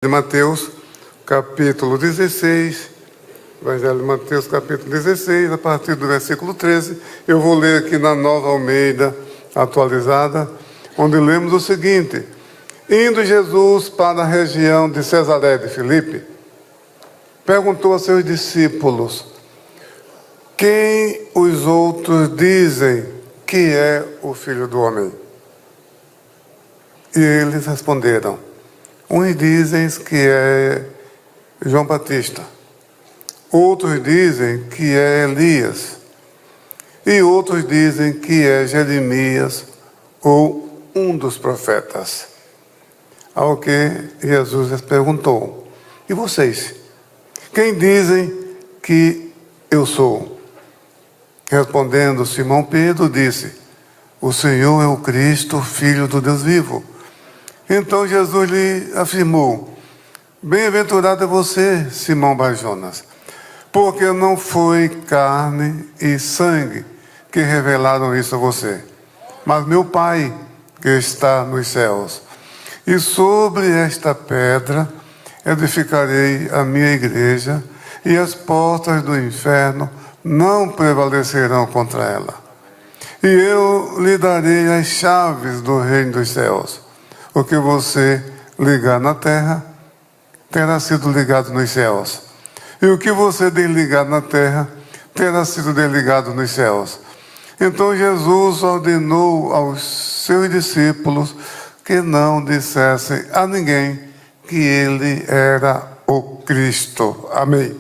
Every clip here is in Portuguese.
de Mateus, capítulo 16, Evangelho de Mateus, capítulo 16, a partir do versículo 13, eu vou ler aqui na Nova Almeida atualizada, onde lemos o seguinte: indo Jesus para a região de Cesaré de Filipe, perguntou a seus discípulos: quem os outros dizem que é o Filho do Homem? E eles responderam: uns dizem que é João Batista, outros dizem que é Elias, e outros dizem que é Jeremias ou um dos profetas. Ao que Jesus lhes perguntou: e vocês? Quem dizem que eu sou? Respondendo Simão Pedro, disse: o Senhor é o Cristo, Filho do Deus vivo. Então Jesus lhe afirmou: bem-aventurado é você, Simão Bar-Jonas, porque não foi carne e sangue que revelaram isso a você, mas meu Pai que está nos céus. E sobre esta pedra edificarei a minha igreja, e as portas do inferno não prevalecerão contra ela. E eu lhe darei as chaves do reino dos céus. O que você ligar na terra terá sido ligado nos céus, e o que você desligar na terra terá sido desligado nos céus. Então Jesus ordenou aos seus discípulos que não dissessem a ninguém que ele era o Cristo. Amém.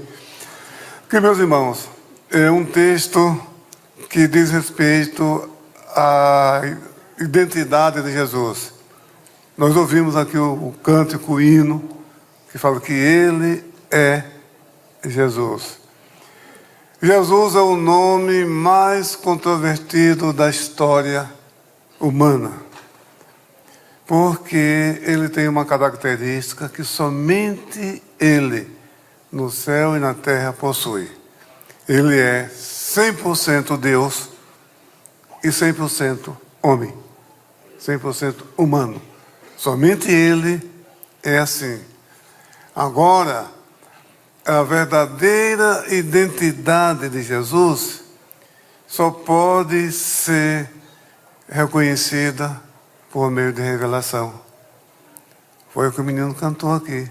Que, meus irmãos, é um texto que diz respeito à identidade de Jesus. Nós ouvimos aqui o cântico, o hino, que fala que ele é Jesus. Jesus é o nome mais controvertido da história humana, porque ele tem uma característica que somente ele, no céu e na terra, possui. Ele é 100% Deus e 100% homem, 100% humano. Somente ele é assim. Agora, a verdadeira identidade de Jesus só pode ser reconhecida por meio de revelação. Foi o que o menino cantou aqui.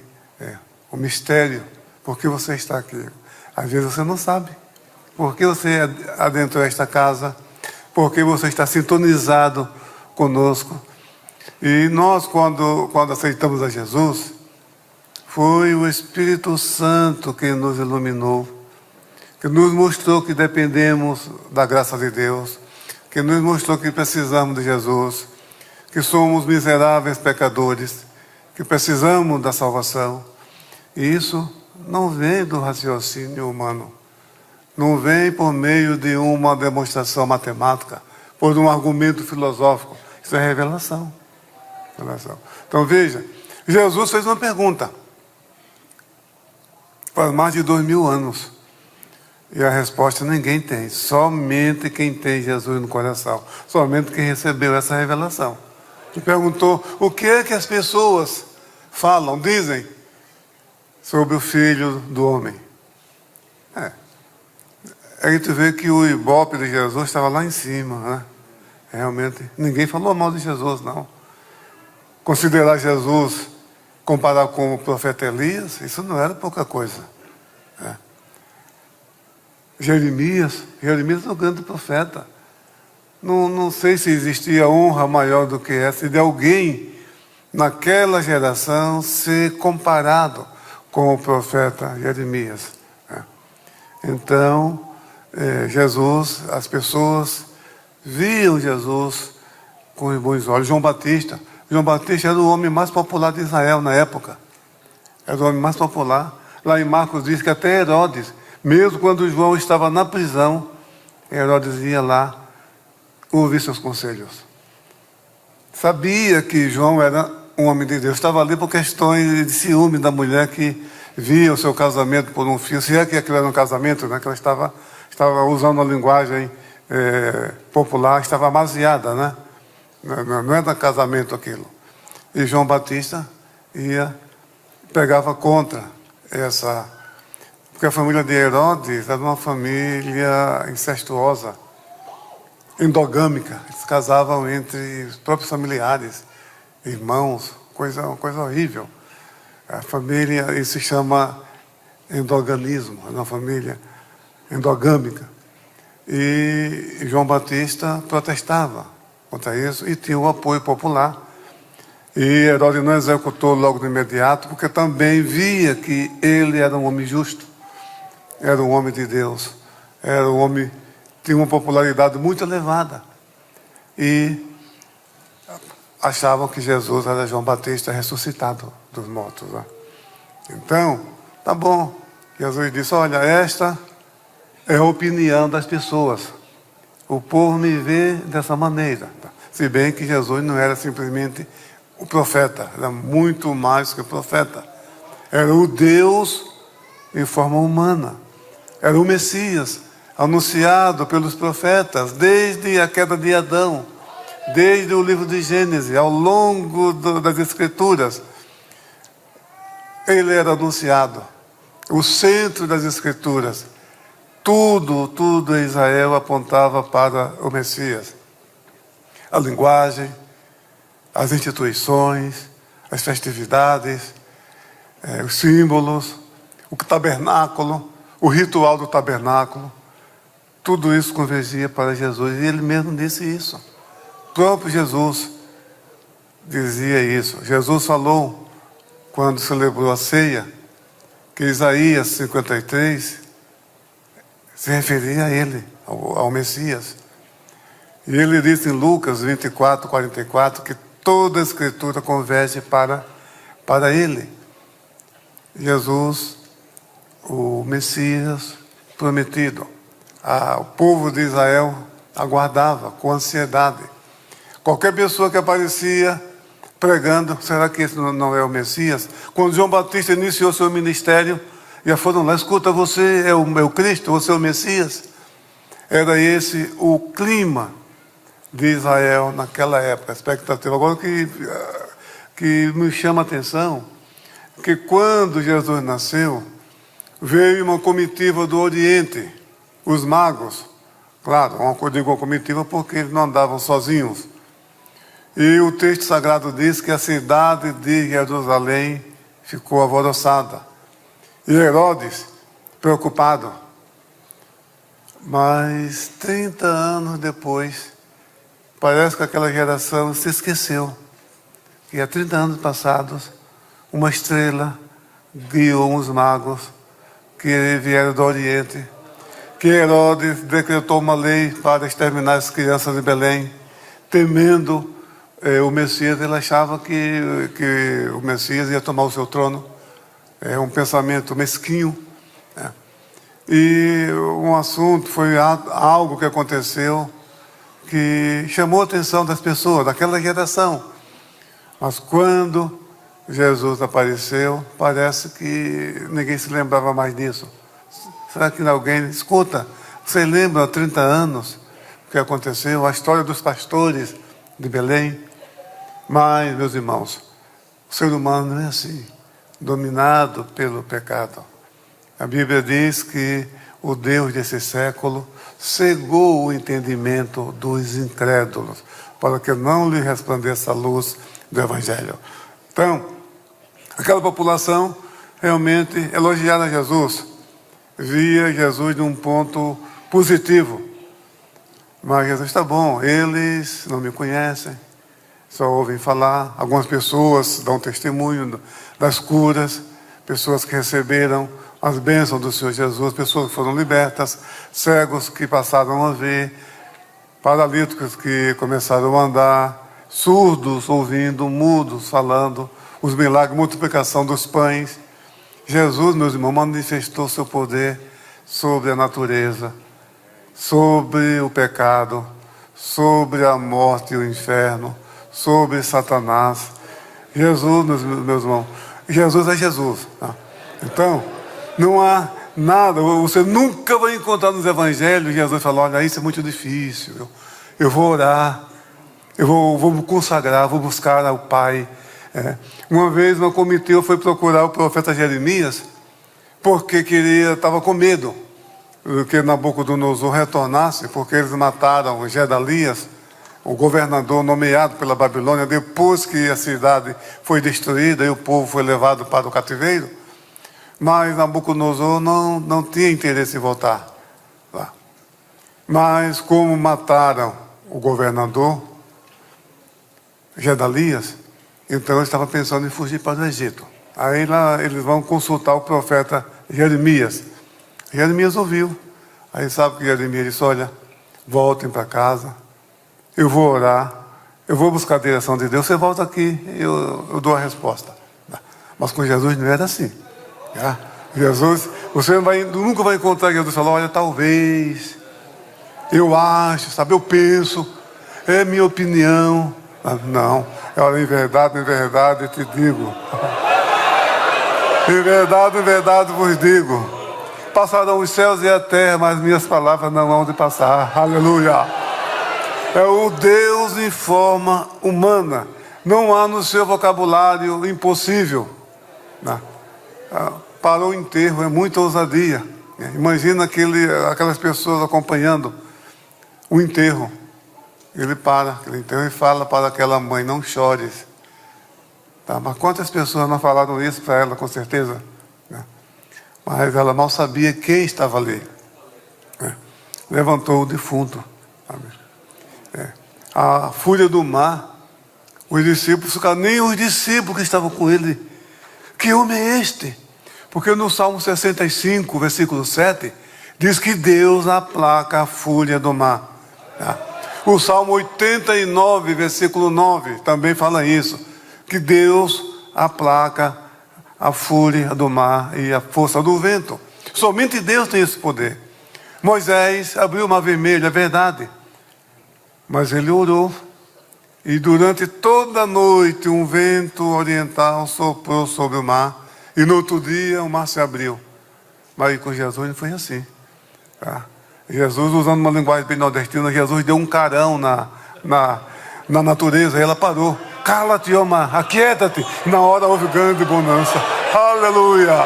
O mistério. Por que você está aqui? Às vezes você não sabe. Por que você adentrou esta casa? Por que você está sintonizado conosco? E nós, quando aceitamos a Jesus, foi o Espírito Santo que nos iluminou, que nos mostrou que dependemos da graça de Deus, que nos mostrou que precisamos de Jesus, que somos miseráveis pecadores, que precisamos da salvação. E isso não vem do raciocínio humano, não vem por meio de uma demonstração matemática, por um argumento filosófico. Isso é revelação. Então veja, Jesus fez uma pergunta faz mais de 2000 anos, e a resposta ninguém tem, somente quem tem Jesus no coração, somente quem recebeu essa revelação. Ele perguntou: o que é que as pessoas falam, dizem sobre o Filho do Homem? A gente vê que o ibope de Jesus estava lá em cima, né? Realmente ninguém falou mal de Jesus, não. Considerar Jesus, comparar com o profeta Elias, isso não era pouca coisa. Jeremias é um grande profeta. Não sei se existia honra maior do que essa, de alguém naquela geração ser comparado com o profeta Jeremias. Então, Jesus, as pessoas viam Jesus com os bons olhos. João Batista era o homem mais popular de Israel na época. Era o homem mais popular. Lá em Marcos diz que até Herodes, mesmo quando João estava na prisão, Herodes ia lá ouvir seus conselhos. Sabia que João era um homem de Deus. Estava ali por questões de ciúme da mulher que via o seu casamento por um fio. Se é que aquilo era um casamento, né? Que ela estava usando uma linguagem popular, estava amaziada, né? Não é da casamento aquilo. E João Batista ia pegava contra essa... Porque a família de Herodes era uma família incestuosa, endogâmica. Eles casavam entre os próprios familiares, irmãos, uma coisa horrível. A família, isso se chama endoganismo, é uma família endogâmica. E João Batista protestava contra isso e tinha o apoio popular. E Herodes não executou logo de imediato, porque também via que ele era um homem justo, era um homem de Deus, era um homem que tinha uma popularidade muito elevada. E achavam que Jesus era João Batista ressuscitado dos mortos. Né? Então, tá bom. Jesus disse, olha, esta é a opinião das pessoas. O povo me vê dessa maneira. Se bem que Jesus não era simplesmente o profeta, era muito mais que o profeta. Era o Deus em forma humana. Era o Messias, anunciado pelos profetas, desde a queda de Adão, desde o livro de Gênesis, ao longo das Escrituras. Ele era anunciado, o centro das Escrituras. Tudo em Israel apontava para o Messias. A linguagem, as instituições, as festividades, os símbolos, o tabernáculo, o ritual do tabernáculo, tudo isso convergia para Jesus. E ele mesmo disse isso. O próprio Jesus dizia isso. Jesus falou, quando celebrou a ceia, que Isaías 53 se referia a ele, ao Messias. E ele disse em Lucas 24, 44, que toda a Escritura converge para ele. Jesus, o Messias prometido. O povo de Israel aguardava com ansiedade. Qualquer pessoa que aparecia pregando, será que esse não é o Messias? Quando João Batista iniciou seu ministério, já foram lá, escuta, você é o Cristo, você é o Messias? Era esse o clima de Israel naquela época, a expectativa. Agora que me chama a atenção, que quando Jesus nasceu, veio uma comitiva do Oriente, os magos, claro, digo uma comitiva porque eles não andavam sozinhos. E o texto sagrado diz que a cidade de Jerusalém ficou alvoroçada. E Herodes, preocupado. Mas 30 anos depois, parece que aquela geração se esqueceu que há 30 anos passados, uma estrela guiou os magos que vieram do Oriente, que Herodes decretou uma lei para exterminar as crianças de Belém, temendo o Messias. Ele achava que o Messias ia tomar o seu trono. É um pensamento mesquinho. Né? E um assunto foi algo que aconteceu que chamou a atenção das pessoas, daquela geração. Mas quando Jesus apareceu, parece que ninguém se lembrava mais disso. Será que alguém... Escuta, você lembra há 30 anos o que aconteceu? A história dos pastores de Belém? Mas, meus irmãos, o ser humano não é assim, dominado pelo pecado. A Bíblia diz que o Deus desse século cegou o entendimento dos incrédulos, para que não lhe resplandeça a luz do Evangelho. Então, aquela população realmente elogiava Jesus, via Jesus de um ponto positivo. Mas Jesus, está bom, eles não me conhecem, só ouvem falar. Algumas pessoas dão testemunho das curas, pessoas que receberam as bênçãos do Senhor Jesus, pessoas que foram libertas, cegos que passaram a ver, paralíticos que começaram a andar, surdos ouvindo, mudos falando, os milagres, multiplicação dos pães. Jesus, meus irmãos, manifestou seu poder sobre a natureza, sobre o pecado, sobre a morte e o inferno, sobre Satanás. Jesus, meus irmãos, Jesus é Jesus. Tá? Então, não há nada, você nunca vai encontrar nos evangelhos Jesus falou, olha, isso é muito difícil, eu vou orar, eu vou me consagrar, vou buscar ao Pai, Uma vez uma comitiva foi procurar o profeta Jeremias, porque estava com medo que Nabucodonosor retornasse, porque eles mataram Gedalias, o governador nomeado pela Babilônia, depois que a cidade foi destruída e o povo foi levado para o cativeiro. Mas Nabucodonosor não tinha interesse em voltar lá. Mas como mataram o governador Gedalias, então ele estava pensando em fugir para o Egito. Aí lá eles vão consultar o profeta Jeremias. Jeremias ouviu. Aí sabe que Jeremias disse: olha, voltem para casa, eu vou orar, eu vou buscar a direção de Deus, você volta aqui, eu dou a resposta. Mas com Jesus não era assim. Jesus, você nunca vai encontrar Jesus falando: olha, talvez, eu acho, sabe, eu penso, é minha opinião. Não, olha, em verdade eu te digo. Em verdade vos digo. Passarão os céus e a terra, mas minhas palavras não hão de passar. Aleluia. É o Deus em forma humana. Não há no seu vocabulário impossível. Para o enterro é muita ousadia. Imagina aquelas pessoas acompanhando o enterro. Ele para aquele enterro e fala para aquela mãe: não chores. Mas quantas pessoas não falaram isso para ela, com certeza? Mas ela mal sabia quem estava ali. Levantou o defunto. A fúria do mar, os discípulos ficaram, nem os discípulos que estavam com ele: que homem é este? Porque no Salmo 65, versículo 7, diz que Deus aplaca a fúria do mar. O Salmo 89, versículo 9, também fala isso, que Deus aplaca a fúria do mar e a força do vento. Somente Deus tem esse poder. Moisés abriu o mar vermelho, é verdade, mas ele orou, e durante toda a noite um vento oriental soprou sobre o mar, e no outro dia o mar se abriu. Mas com Jesus não foi assim. Jesus, usando uma linguagem bem nordestina, Jesus deu um carão na natureza, e ela parou. Cala-te, ó mar, aquieta-te. E na hora houve grande bonança. Aleluia.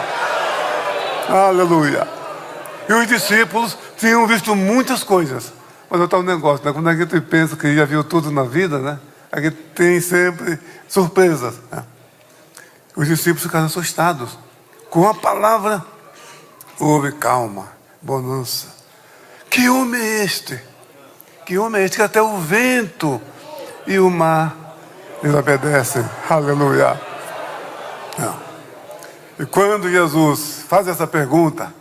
Aleluia. E os discípulos tinham visto muitas coisas. Mas eu estava um negócio, Quando a gente pensa que já viu tudo na vida, a gente tem sempre surpresas. Os discípulos ficaram assustados. Com a palavra, houve calma, bonança. Que homem é este? Que homem é este que até o vento e o mar lhes obedecem? Aleluia. E quando Jesus faz essa pergunta: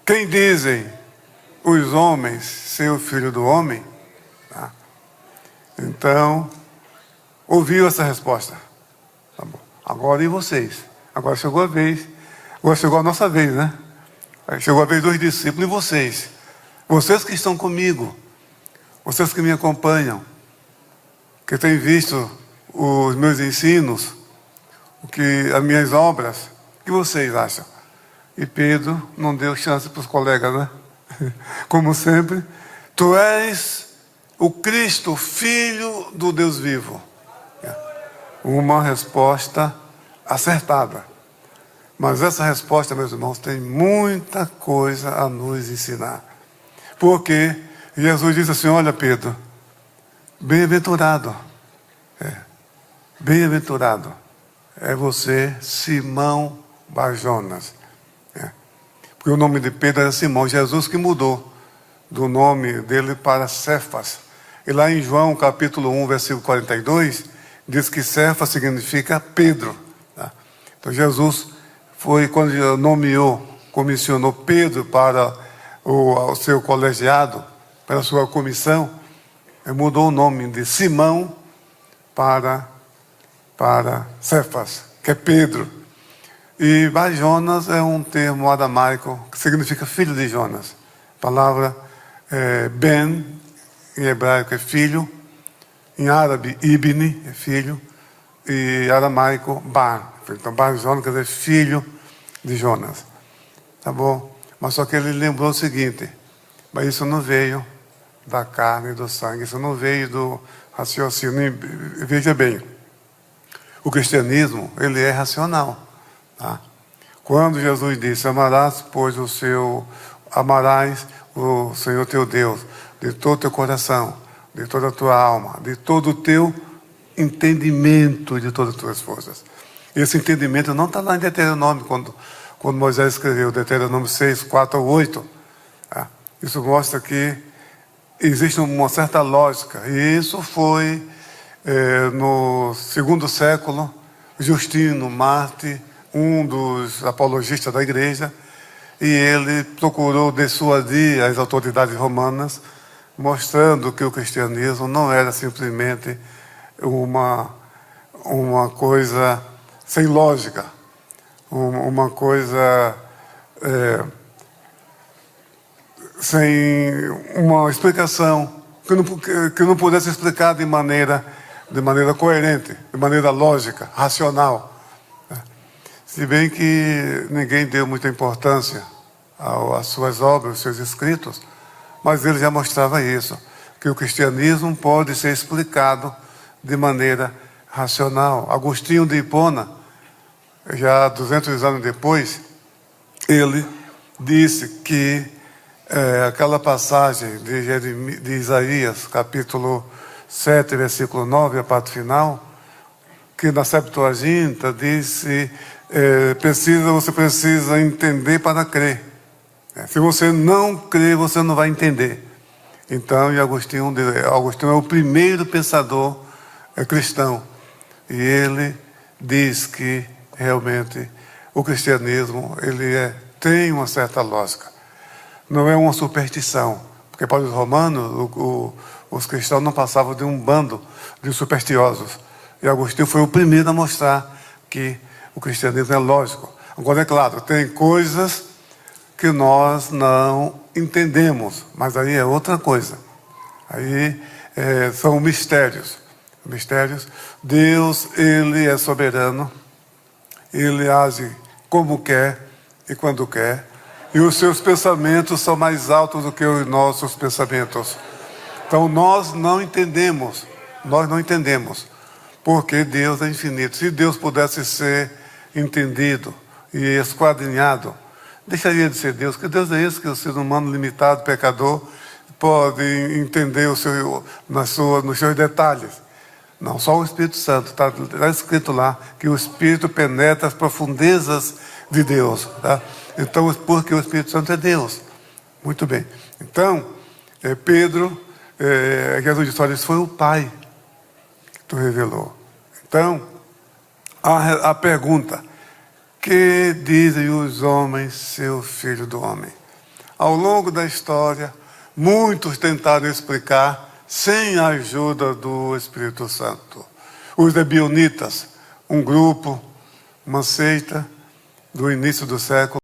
quem dizem os homens ser o Filho do Homem? Então, ouviu essa resposta. Tá bom. Agora e vocês? Agora chegou a vez. Agora chegou a nossa vez, Aí chegou a vez dos discípulos. E vocês? Vocês que estão comigo, vocês que me acompanham, que têm visto os meus ensinos, as minhas obras, o que vocês acham? E Pedro não deu chance para os colegas, Como sempre: tu és o Cristo, Filho do Deus vivo. Uma resposta acertada. Mas essa resposta, meus irmãos, tem muita coisa a nos ensinar. Porque Jesus disse assim: olha, Pedro, bem-aventurado. Bem-aventurado é você, Simão Barjonas. Porque o nome de Pedro era Simão. Jesus que mudou do nome dele para Cefas. E lá em João capítulo 1, versículo 42, diz que Cefas significa Pedro. Então Jesus foi, quando comissionou Pedro para o seu colegiado, para a sua comissão, mudou o nome de Simão para Cefas, que é Pedro. E Bar-Jonas é um termo aramaico que significa filho de Jonas. A palavra Ben, em hebraico, é filho. Em árabe, Ibni, é filho. E aramaico, Bar. Então Bar-Jonas quer dizer filho de Jonas. Tá bom? Mas só que ele lembrou o seguinte: mas isso não veio da carne e do sangue, isso não veio do raciocínio. Veja bem, O cristianismo, ele é racional. Tá? Quando Jesus disse, amarás o Senhor teu Deus de todo o teu coração, de toda a tua alma, de todo o teu entendimento e de todas as tuas forças. Esse entendimento não está lá em Deuteronômio, quando Moisés escreveu Deuteronômio 6, 4 ou 8. Tá? Isso mostra que existe uma certa lógica. E isso foi no segundo século, Justino Marte, um dos apologistas da igreja, e ele procurou dissuadir as autoridades romanas, mostrando que o cristianismo não era simplesmente uma coisa sem lógica, uma coisa sem uma explicação, que não pudesse explicar de maneira coerente, de maneira lógica, racional. Se bem que ninguém deu muita importância às suas obras, aos seus escritos, mas ele já mostrava isso, que o cristianismo pode ser explicado de maneira racional. Agostinho de Hipona, já 200 anos depois, ele disse que aquela passagem de Isaías, capítulo 7, versículo 9, a parte final, que na Septuaginta disse, você precisa entender para crer. Se você não crer, você não vai entender. Então, Agostinho é o primeiro pensador cristão. E ele diz que realmente o cristianismo tem uma certa lógica. Não é uma superstição. Porque para os romanos, os cristãos não passavam de um bando de supersticiosos. E Agostinho foi o primeiro a mostrar que o cristianismo é lógico. Agora, é claro, tem coisas que nós não entendemos, mas aí é outra coisa. Aí são mistérios. Mistérios. Deus, ele é soberano, ele age como quer e quando quer, e os seus pensamentos são mais altos do que os nossos pensamentos. Então nós não entendemos, porque Deus é infinito. Se Deus pudesse ser entendido e esquadrinhado, deixaria de ser Deus. Que Deus é esse que o ser humano limitado, pecador, pode entender nos seus detalhes? Não, só o Espírito Santo. Está escrito lá que o Espírito penetra as profundezas de Deus. Tá? Então, porque o Espírito Santo é Deus. Muito bem. Então, Pedro, Jesus disse, olha, isso foi o Pai que tu revelou. Então, a pergunta, que dizem os homens ser o Filho do Homem? Ao longo da história, muitos tentaram explicar sem a ajuda do Espírito Santo. Os ebionitas, um grupo, uma seita do início do século,